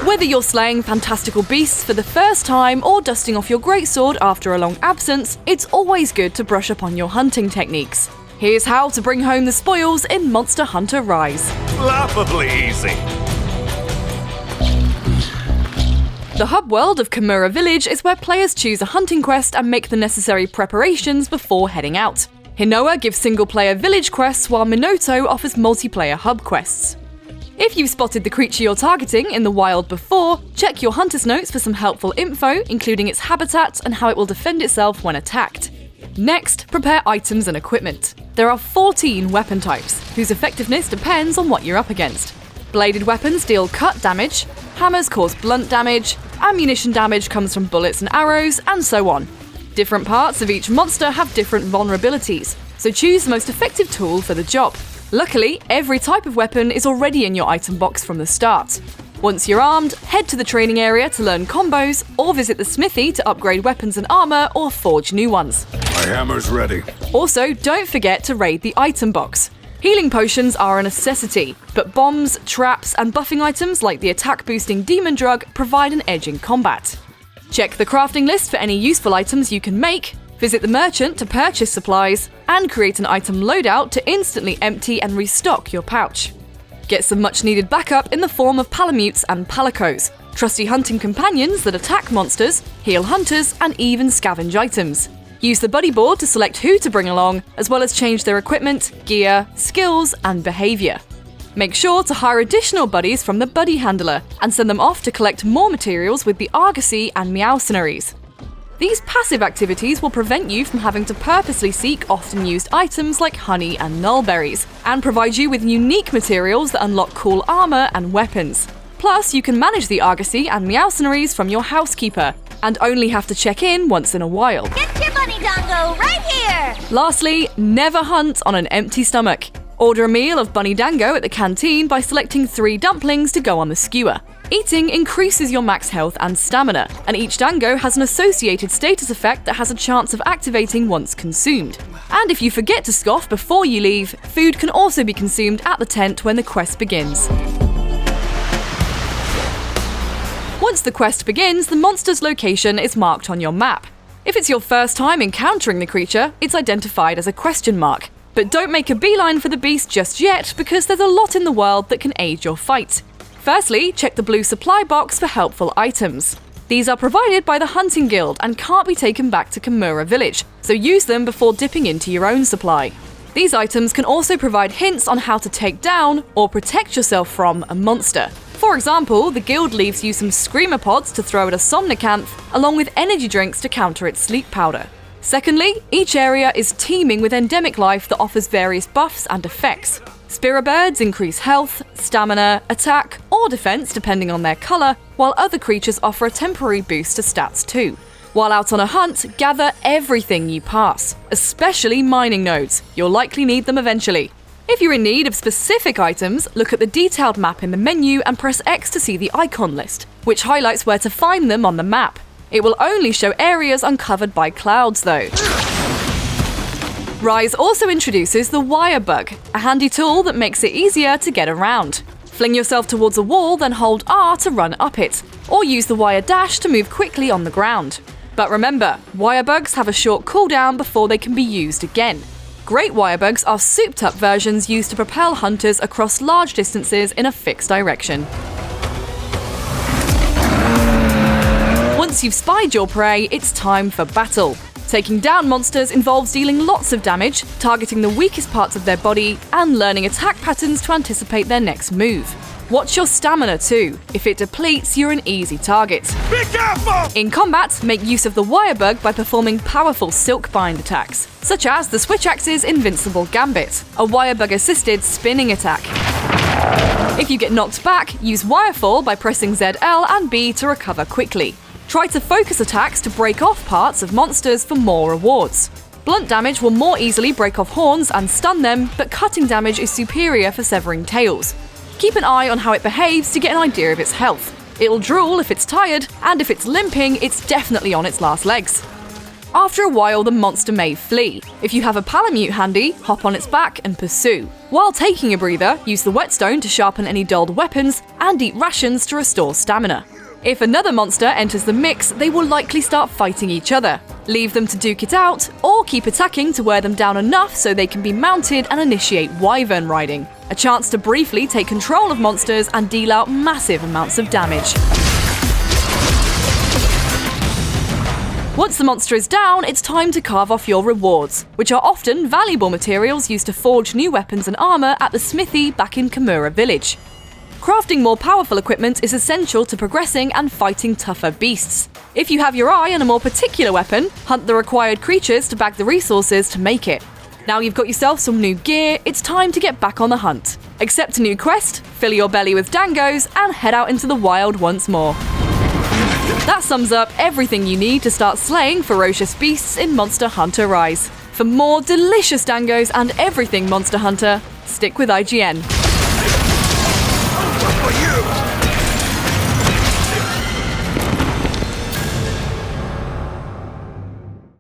Whether you're slaying fantastical beasts for the first time or dusting off your greatsword after a long absence, it's always good to brush up on your hunting techniques. Here's how to bring home the spoils in Monster Hunter Rise. Laughably easy. The hub world of Kamura Village is where players choose a hunting quest and make the necessary preparations before heading out. Hinoa gives single-player village quests, while Minoto offers multiplayer hub quests. If you've spotted the creature you're targeting in the wild before, check your hunter's notes for some helpful info, including its habitat and how it will defend itself when attacked. Next, prepare items and equipment. There are 14 weapon types, whose effectiveness depends on what you're up against. Bladed weapons deal cut damage, hammers cause blunt damage, ammunition damage comes from bullets and arrows, and so on. Different parts of each monster have different vulnerabilities, so choose the most effective tool for the job. Luckily, every type of weapon is already in your item box from the start. Once you're armed, head to the training area to learn combos, or visit the smithy to upgrade weapons and armor or forge new ones. My hammer's ready. Also, don't forget to raid the item box. Healing potions are a necessity, but bombs, traps, and buffing items like the attack-boosting demon drug provide an edge in combat. Check the crafting list for any useful items you can make, visit the merchant to purchase supplies, and create an item loadout to instantly empty and restock your pouch. Get some much-needed backup in the form of palamutes and palicos, trusty hunting companions that attack monsters, heal hunters, and even scavenge items. Use the buddy board to select who to bring along, as well as change their equipment, gear, skills, and behaviour. Make sure to hire additional buddies from the buddy handler, and send them off to collect more materials with the Argosy and Meowcenaries. These passive activities will prevent you from having to purposely seek often used items like honey and nullberries, and provide you with unique materials that unlock cool armor and weapons. Plus, you can manage the Argosy and Meowcenaries from your housekeeper, and only have to check in once in a while. Get your bunny dango right here! Lastly, never hunt on an empty stomach. Order a meal of bunny dango at the canteen by selecting 3 dumplings to go on the skewer. Eating increases your max health and stamina, and each dango has an associated status effect that has a chance of activating once consumed. And if you forget to scoff before you leave, food can also be consumed at the tent when the quest begins. Once the quest begins, the monster's location is marked on your map. If it's your first time encountering the creature, it's identified as a question mark. But don't make a beeline for the beast just yet, because there's a lot in the world that can aid your fight. Firstly, check the blue supply box for helpful items. These are provided by the Hunting Guild and can't be taken back to Kamura Village, so use them before dipping into your own supply. These items can also provide hints on how to take down or protect yourself from a monster. For example, the guild leaves you some screamer pods to throw at a somnicanth, along with energy drinks to counter its sleep powder. Secondly, each area is teeming with endemic life that offers various buffs and effects. Spira birds increase health, stamina, attack, or defense depending on their color, while other creatures offer a temporary boost to stats too. While out on a hunt, gather everything you pass, especially mining nodes. You'll likely need them eventually. If you're in need of specific items, look at the detailed map in the menu and press X to see the icon list, which highlights where to find them on the map. It will only show areas uncovered by clouds though. Rise also introduces the wire bug, a handy tool that makes it easier to get around. Fling yourself towards a wall, then hold R to run up it, or use the wire dash to move quickly on the ground. But remember, wire bugs have a short cooldown before they can be used again. Great wire bugs are souped-up versions used to propel hunters across large distances in a fixed direction. Once you've spied your prey, it's time for battle. Taking down monsters involves dealing lots of damage, targeting the weakest parts of their body, and learning attack patterns to anticipate their next move. Watch your stamina too. If it depletes, you're an easy target. Be careful! In combat, make use of the wire bug by performing powerful silk bind attacks, such as the Switch Axe's Invincible Gambit, a wire bug assisted spinning attack. If you get knocked back, use Wirefall by pressing ZL and B to recover quickly. Try to focus attacks to break off parts of monsters for more rewards. Blunt damage will more easily break off horns and stun them, but cutting damage is superior for severing tails. Keep an eye on how it behaves to get an idea of its health. It'll drool if it's tired, and if it's limping, it's definitely on its last legs. After a while, the monster may flee. If you have a Palamute handy, hop on its back and pursue. While taking a breather, use the whetstone to sharpen any dulled weapons and eat rations to restore stamina. If another monster enters the mix, they will likely start fighting each other. Leave them to duke it out, or keep attacking to wear them down enough so they can be mounted and initiate wyvern riding. A chance to briefly take control of monsters and deal out massive amounts of damage. Once the monster is down, it's time to carve off your rewards, which are often valuable materials used to forge new weapons and armor at the smithy back in Kamura Village. Crafting more powerful equipment is essential to progressing and fighting tougher beasts. If you have your eye on a more particular weapon, hunt the required creatures to bag the resources to make it. Now you've got yourself some new gear, it's time to get back on the hunt. Accept a new quest, fill your belly with dangos, and head out into the wild once more. That sums up everything you need to start slaying ferocious beasts in Monster Hunter Rise. For more delicious dangos and everything Monster Hunter, stick with IGN.